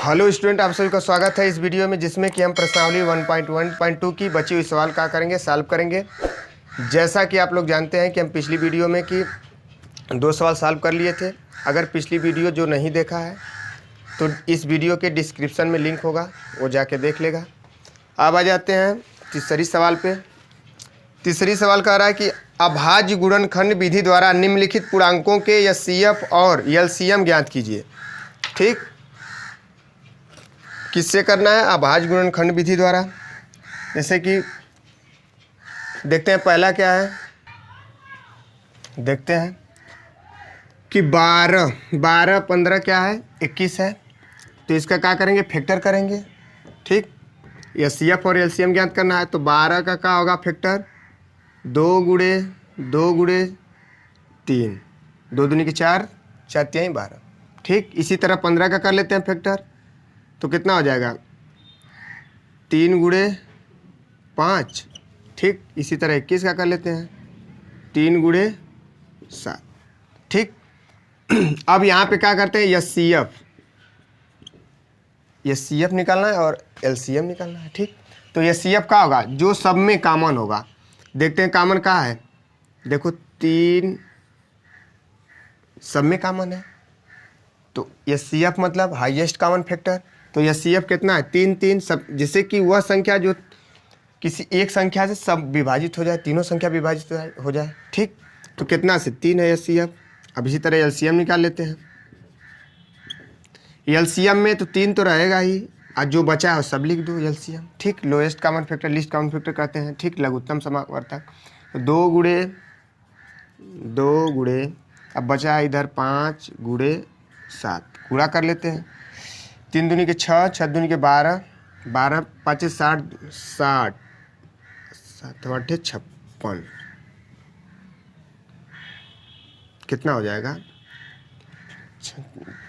Hello student, आप सभी का स्वागत है इस वीडियो में, जिसमें कि हम प्रश्नावली 1.1.2 की बची हुई सवाल का करेंगे, सॉल्व करेंगे। जैसा कि आप लोग जानते हैं कि हम पिछली वीडियो में कि 2 सवाल सॉल्व कर लिए थे। अगर पिछली वीडियो जो नहीं देखा है तो इस वीडियो के डिस्क्रिप्शन में लिंक होगा, वो जाके देख लेगा। अब आ जाते हैं तीसरी सवाल पे। तीसरी सवाल कह रहा है कि अभाज्य गुणनखंड विधि द्वारा निम्नलिखित पूर्णांकों के एचसीएफ और एलसीएम ज्ञात कीजिए। ठीक, किससे करना है? अभाज्य गुणनखंड विधि द्वारा। जैसे कि देखते हैं पहला क्या है, देखते हैं कि 12 15 क्या है, 21 है। तो इसका क्या करेंगे? फैक्टर करेंगे। ठीक, एचसीएफ और एलसीएम ज्ञात करना है। तो 12 का क्या होगा फैक्टर? 2 गुणे 2 गुणे 3, 2 दूनी की 4, 4 तिहाई 12। ठीक, इसी तरह 15 का कर लेते हैं फैक्टर। तो कितना हो जाएगा? 3 गुणे 5। ठीक, इसी तरह 21 का कर लेते हैं, 3 गुणे 7। ठीक, अब यहाँ पे क्या करते हैं? एचसीएफ निकालना है और एलसीएम निकालना है। ठीक, तो एचसीएफ का होगा जो सब में कॉमन होगा। देखते हैं कॉमन कहाँ है। देखो 3 सब में कॉमन है, तो एचसीएफ मतलब हाईएस्ट कॉमन फैक्टर। तो एचसीएफ कितना है? 3 3 सब, जिससे कि वह संख्या जो किसी एक संख्या से सब विभाजित हो जाए, तीनों संख्या विभाजित हो जाए। ठीक, तो कितना से 3 है एचसीएफ। अब इसी तरह एलसीएम निकाल लेते हैं। एलसीएम में तो 3 तो रहेगा ही, और जो बचा है सब लिख दो एलसीएम। ठीक, lowest common factor list common factor कहते हैं। ठीक, लघुत्तम समावर्तक। तो 2 गुणे अब बचा है इधर 5 गुणे 7, पूरा कर लेते हैं। 3 दूनी के 6, 6 दूनी के 12, 12 5 60, 60 7 8 56। कितना हो जाएगा?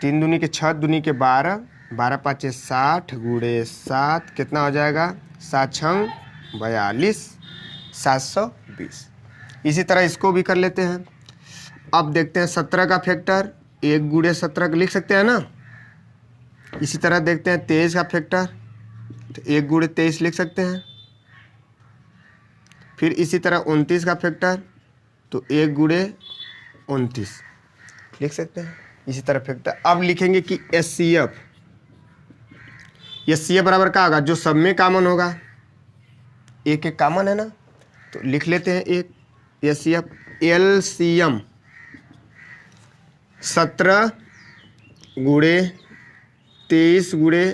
3 दूनी के 6 दूनी के 12, 12 5 60 गुणे 7, कितना हो जाएगा? 7 6 42, 720। इसी तरह इसको भी कर लेते हैं। अब देखते हैं 17 का फैक्टर, 1 गुणे 17 लिख सकते हैं ना। इसी तरह देखते हैं 23 का फैक्टर, तो 1 गुणे 23 लिख सकते हैं। फिर इसी तरह 29 का फैक्टर, तो 1 गुणे 29 लिख सकते हैं। इसी तरह फैक्टर। अब लिखेंगे कि एचसीएफ बराबर क्या होगा? जो सब में कॉमन होगा, एक एक कॉमन है ना, तो लिख लेते हैं एक एचसीएफ। एलसीएम 17 गुणे 23 गुणे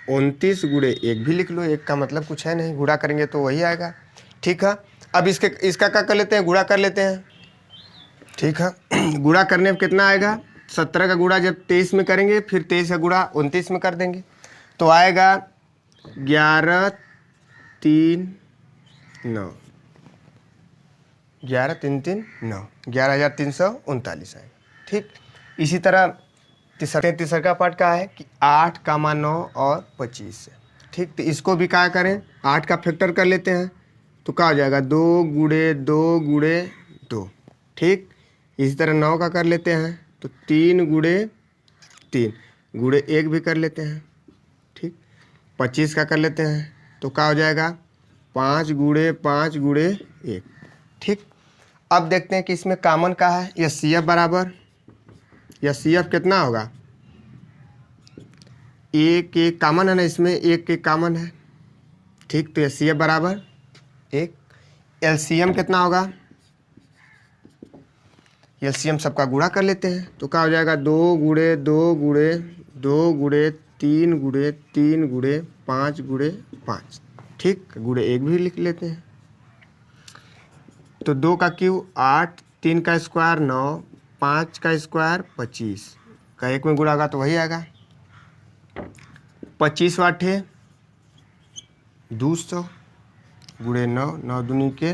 29 गुणे 1 भी लिख लो। 1 का मतलब कुछ है नहीं, गुणा करेंगे तो वही आएगा। ठीक है, अब इसका क्या कर लेते हैं? गुणा कर लेते हैं। ठीक है, गुणा करने में कितना आएगा? 17 का गुणा जब 23 में करेंगे, फिर 23 का गुणा 29 में कर देंगे, तो आएगा 11 3 9, 11 3 3 9, 11,339 आएगा। ठीक, इसी तरह तीसरा का पार्ट का है कि 8, 9 और 25 है। ठीक, तो इसको भी क्या करें? 8 का फैक्टर कर लेते हैं, तो क्या हो जाएगा? 2 गुणे 2 गुणे 2। ठीक, इसी तरह 9 का कर लेते हैं, तो 3 गुणे 3 गुणे 1 भी कर लेते हैं। ठीक, 25 का कर लेते हैं, तो क्या हो जाएगा? 5 गुणे 5 गुणे 1। ठीक, अब देखते हैं कि इसमें कॉमन का है। एचसीएफ बराबर, एचसीएफ कितना होगा? 1 1 कॉमन है ना, इसमें 1 1 कॉमन है। ठीक, तो एचसीएफ बराबर 1। एलसीएम कितना होगा? एलसीएम सबका गुणा कर लेते हैं, तो क्या हो जाएगा? 2 गुणे 2 गुणे 2 गुणे 3 गुणे 3 गुणे 5 गुणे 5। ठीक, गुणे 1 भी लिख लेते हैं। तो 2 का क्यूब 8, 3 का स्क्वायर 9, 5 का स्क्वायर 25 का 1 में गुणा होगा तो वही आएगा। 25 वाटे 200 गुणे 9, 9 दूनी के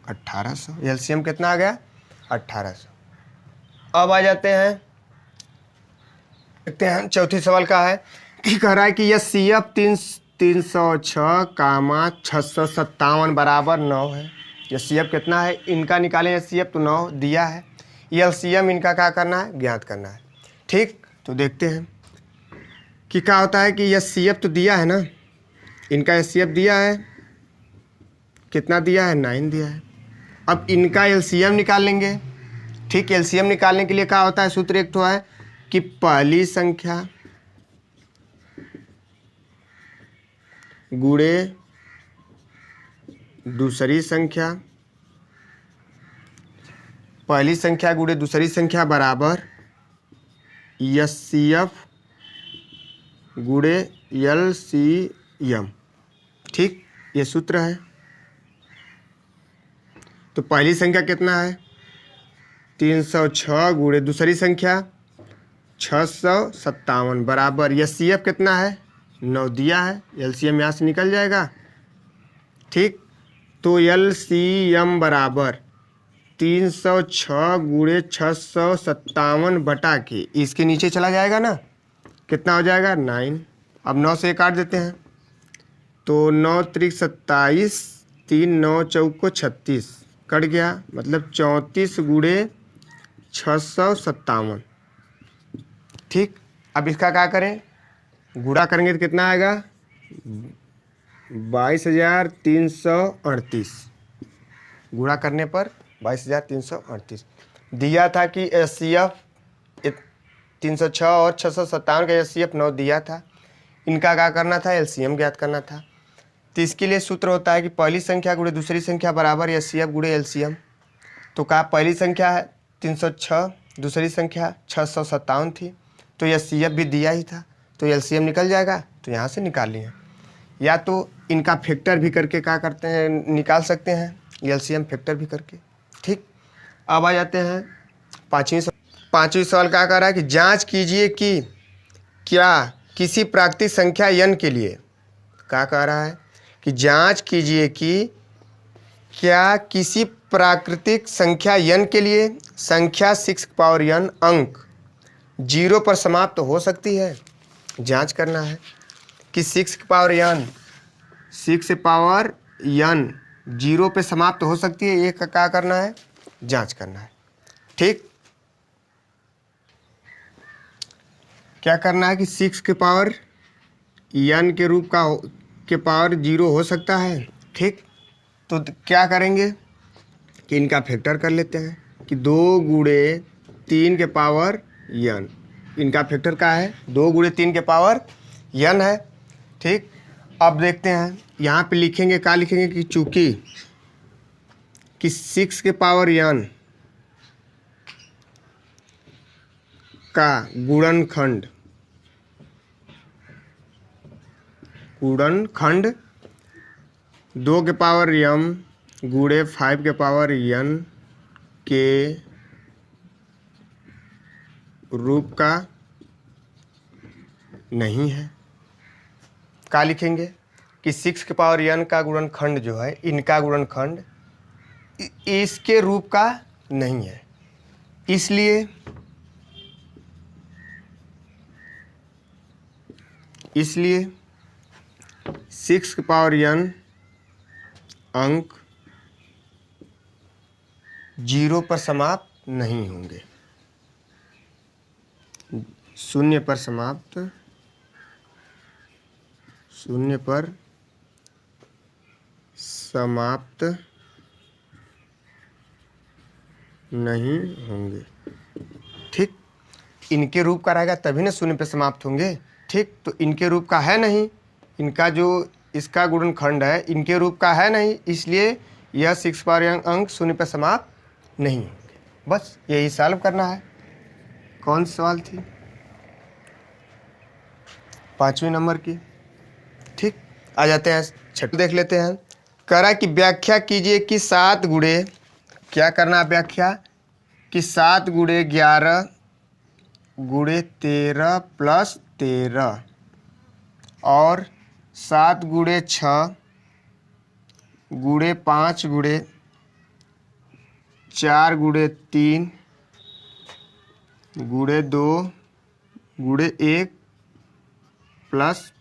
1800। एलसीएम कितना आ गया? 1800। अब आ जाते हैं, देखते हैं चौथी सवाल का है कि कह रहा है कि यह एचसीएफ 306, 657 बराबर 9 है। एचसीएफ कितना है इनका? निकालें एचसीएफ, तो 9 दिया है। एलसीएम इनका क्या करना है? ज्ञात करना है। ठीक, तो देखते हैं कि क्या होता है कि HCF तो दिया है ना, इनका HCF दिया है, कितना दिया है 9 दिया है। अब इनका LCM निकाल लेंगे। ठीक, LCM निकालने के लिए क्या होता है, सूत्र एक तो है कि पहली संख्या गुणे दूसरी संख्या, पहली संख्या गुणे दूसरी संख्या बराबर HCF गुणे LCM। ठीक, ये सूत्र है। तो पहली संख्या कितना है 306 गुणे दूसरी संख्या 657 बराबर HCF कितना है 9 दिया है, LCM यहाँ से निकल जाएगा। ठीक, तो LCM बराबर 306 गुणे 657 बटा के इसके नीचे चला जाएगा ना, कितना हो जाएगा 9। अब 9 से काट देते हैं, तो 9 त्रिक 27, 3 9 चौको 36 कट गया, मतलब 34 गुणे 657। ठीक, अब इसका क्या करें, गुणा करेंगे तो कितना आएगा 22,338। गुणा करने पर 22,338 दिया था कि HCF 306 और 657 का HCF 9 दिया था। इनका क्या करना था, LCM ज्ञात करना था। तो इसके लिए सूत्र होता है कि पहली संख्या गुणे दूसरी संख्या बराबर HCF गुणे LCM। तो कहा पहली संख्या है 306, दूसरी संख्या 657 थी, तो HCF भी दिया ही था, तो LCM निकल जाएगा, तो यहाँ से निकाल लिए। या तो इनका फैक्टर भी करके क्या करते हैं, निकाल सकते हैं, LCM फैक्टर भी करके। ठीक, अब आ जाते हैं पाँचवीं सवाल क्या कह रहा है कि जांच कीजिए कि क्या किसी प्राकृतिक संख्या n के लिए, क्या कह रहा है कि जांच कीजिए कि क्या किसी प्राकृतिक संख्या n के लिए संख्या 6 पावर n अंक 0 पर समाप्त हो सकती है। जांच करना है कि 6 पावर n 0 पे समाप्त हो सकती है, ये क्या करना है, जांच करना है। ठीक, क्या करना है कि 6 के पावर n के रूप के पावर 0 हो सकता है। ठीक, तो क्या करेंगे कि इनका फैक्टर कर लेते हैं कि 2 गुणे 3 के पावर n, इनका फैक्टर क्या है 2 गुणे 3 के पावर n है। ठीक, अब देखते हैं यहाँ पे लिखेंगे, क्या लिखेंगे कि चूंकि कि 6 के पावर n का गुणनखंड 2 के पावर m गुणे 5 के पावर n के रूप का नहीं है। क्या लिखेंगे कि 6 के पावर n का गुणनखंड जो है, इनका गुणनखंड इसके रूप का नहीं है, इसलिए 6 के पावर n अंक 0 पर समाप्त नहीं होंगे, 0 पर समाप्त नहीं होंगे। ठीक, इनके रूप का रहेगा तभी ना 0 पे समाप्त होंगे। ठीक, तो इनके रूप का है नहीं, इनका जो इसका गुणनखंड है इनके रूप का है नहीं, इसलिए यह 6 पावर n अंक 0 पे समाप्त नहीं होंगे। बस यही सॉल्व करना है। कौन सी सवाल थी, 5वें नंबर की। ठीक, आ जाते हैं छठे, देख लेते हैं। करा कि व्याख्या कीजिए कि 7 गुणे, क्या करना है व्याख्या, कि 7 गुणे 11 गुणे 13 प्लस 13 और 7 गुणे 6 गुणे 5 गुणे 4 गुणे 3 गुणे 2 गुणे 1 प्लस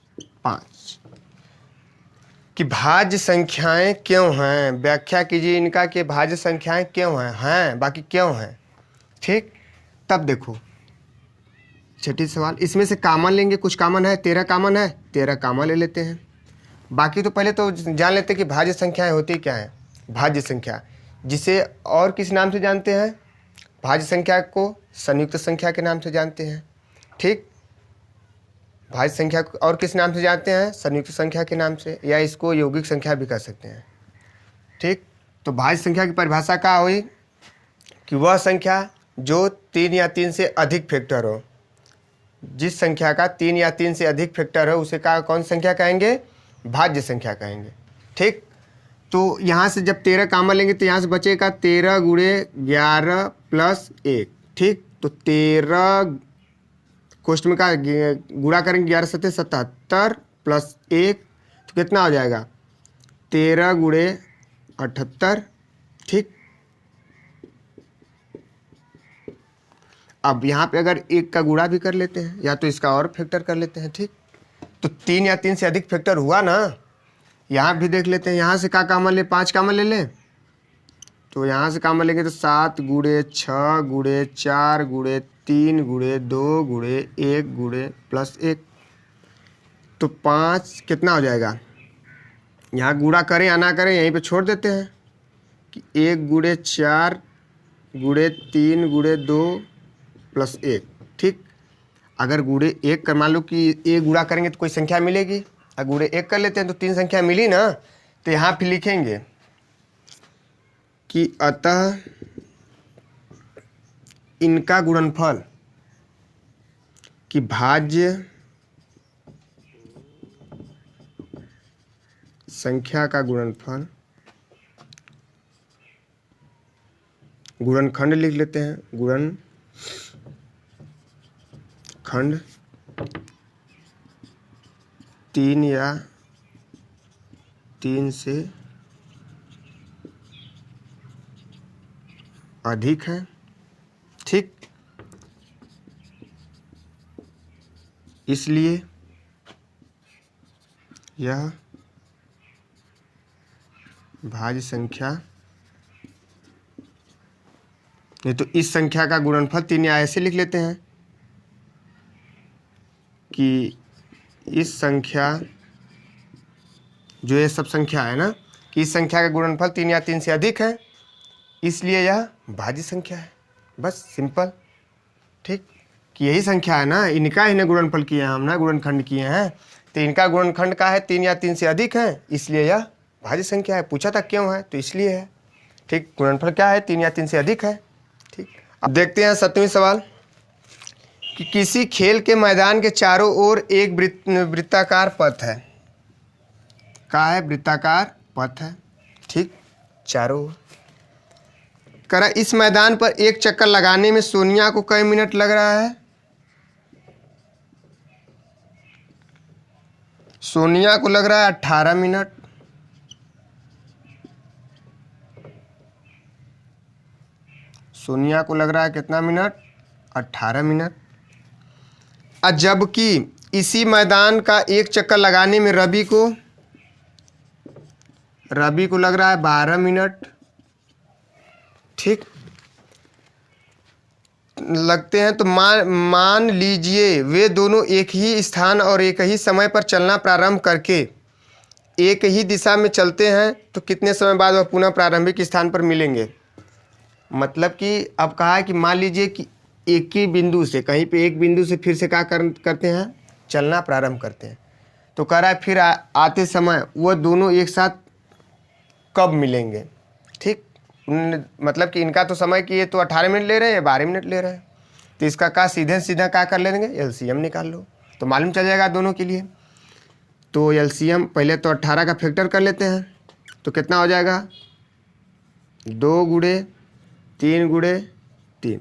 5 कि भाज्य संख्याएं क्यों हैं। व्याख्या कीजिए इनका कि भाज्य संख्याएं क्यों हैं, बाकी क्यों हैं। ठीक, तब देखो छठी सवाल, इसमें से कामन लेंगे, कुछ कामन है, 13 कामन है, 13 कामन ले लेते हैं। बाकी तो पहले तो जान लेते हैं कि भाज्य संख्याएं होती क्या है। भाज्य संख्या, जिसे और किस नाम से जानते हैं, भाज्य संख्या को संयुक्त संख्या के नाम से जानते हैं। ठीक, भाज्य संख्या को और किस नाम से जानते हैं, संयुक्त संख्या के नाम से, या इसको यौगिक संख्या भी कह सकते हैं। ठीक, तो भाज्य संख्या की परिभाषा क्या हुई कि वह संख्या जो 3 या 3 से अधिक फैक्टर हो। जिस संख्या का 3 या 3 से अधिक फैक्टर हो उसे का कौन संख्या कहेंगे, भाज्य संख्या कहेंगे। ठीक, तो यहाँ से जब 13 कामन लेंगे तो यहाँ से बचेगा 13 गुणे 11 प्लस 1। ठीक, तो 13 कोष्ठ में का गुणा करेंगे, 11 सत्ते 77 प्लस 1 तो कितना हो जाएगा, 13 गुणे 78। ठीक, अब यहाँ पे अगर 1 का गुणा भी कर लेते हैं या तो इसका और फैक्टर कर लेते हैं। ठीक, तो 3 या 3 से अधिक फैक्टर हुआ ना। यहाँ भी देख लेते हैं, यहाँ से क्या कामन ले, 5 कामन ले लें, तो यहाँ से कामन लेंगे तो 7 गुणे 6 गुणे 4 गुणे 3 गुणे 2 गुणे 1 गुणे प्लस 1, तो 5 कितना हो जाएगा। यहाँ गुणा करें या ना करें यहीं पे छोड़ देते हैं कि 1 गुणे 4 गुणे 3 गुणे 2 प्लस 1। ठीक, अगर गुणे 1 कर मान लो कि 1 गुणा करेंगे तो कोई संख्या मिलेगी, अगर गुणे 1 कर लेते हैं तो 3 संख्या मिली ना। तो यहाँ फिर लिखेंगे कि अतः इनका गुणनफल कि भाज्य संख्या का गुणनफल, गुणनखंड लिख लेते हैं, गुणनखंड 3 या 3 से अधिक है। ठीक, इसलिए यह भाज्य संख्या, नहीं तो इस संख्या का गुणनफल 3 या ऐसे लिख लेते हैं कि इस संख्या, जो ये सब संख्या है ना, कि इस संख्या का गुणनफल 3 या 3 से अधिक है, इसलिए यह भाज्य संख्या है। बस सिंपल। ठीक, कि यही संख्या है ना, इनका इन्हें गुणनफल किए हैं हम ना, गुणनखंड किए हैं, तो इनका गुणनखंड का है 3 या 3 से अधिक है, इसलिए यह भाज्य संख्या है। पूछा था क्यों है, तो इसलिए है। ठीक, गुणनफल क्या है, 3 या 3 से अधिक है। ठीक, अब देखते हैं 7वां सवाल कि किसी खेल के मैदान के चारों ओर एक वृत्ताकार पथ है। क्या है, वृत्ताकार पथ है। ठीक, चारों ओर करा, इस मैदान पर एक चक्कर लगाने में सोनिया को कई मिनट लग रहा है। सोनिया को लग रहा है 18 मिनट। सोनिया को लग रहा है कितना मिनट, 18 मिनट। और जबकि इसी मैदान का एक चक्कर लगाने में रवि को लग रहा है 12 मिनट। ठीक, लगते हैं तो मान लीजिए वे दोनों एक ही स्थान और एक ही समय पर चलना प्रारंभ करके एक ही दिशा में चलते हैं तो कितने समय बाद वह पुनः प्रारंभिक स्थान पर मिलेंगे। मतलब कि अब कहा है कि मान लीजिए कि एक ही बिंदु से, कहीं पे एक बिंदु से फिर से क्या करते हैं, चलना प्रारंभ करते हैं। तो कह रहा है फिर आते समय वह दोनों एक साथ कब मिलेंगे। ठीक, मतलब कि इनका तो समय कि ये तो 18 मिनट ले रहे हैं या 12 मिनट ले रहे हैं, तो इसका का सीधे सीधा क्या कर लेंगे, एलसीएम निकाल लो तो मालूम चल जाएगा दोनों के लिए। तो एलसीएम पहले तो 18 का फैक्टर कर लेते हैं, तो कितना हो जाएगा, 2 गुणे 3 गुणे 3,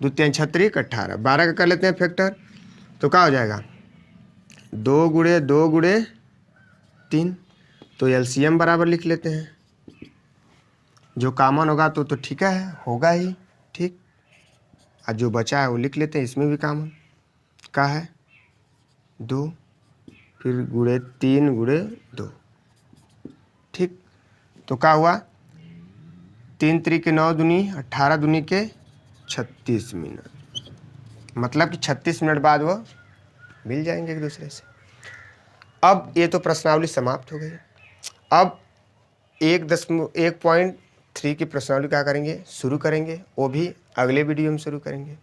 2 3 36 18, 12 का कर लेते हैं फैक्टर, तो क्या हो जाएगा 2 गुणे 2 गुणे 3। तो एलसीएम बराबर लिख लेते हैं, जो कॉमन होगा तो ठीक है, होगा ही। ठीक, और जो बचा है वो लिख लेते हैं, इसमें भी कॉमन का है 2, फिर गुणे 3 गुणे 2। ठीक, तो क्या हुआ, 3 3 के 9 दूनी 18 दूनी के 36 मिनट। मतलब कि 36 मिनट बाद वो मिल जाएंगे एक दूसरे से। अब ये तो प्रश्नावली समाप्त हो गई। अब 1.3 की प्रश्नावली क्या करेंगे, शुरू करेंगे, वो भी अगले वीडियो में शुरू करेंगे।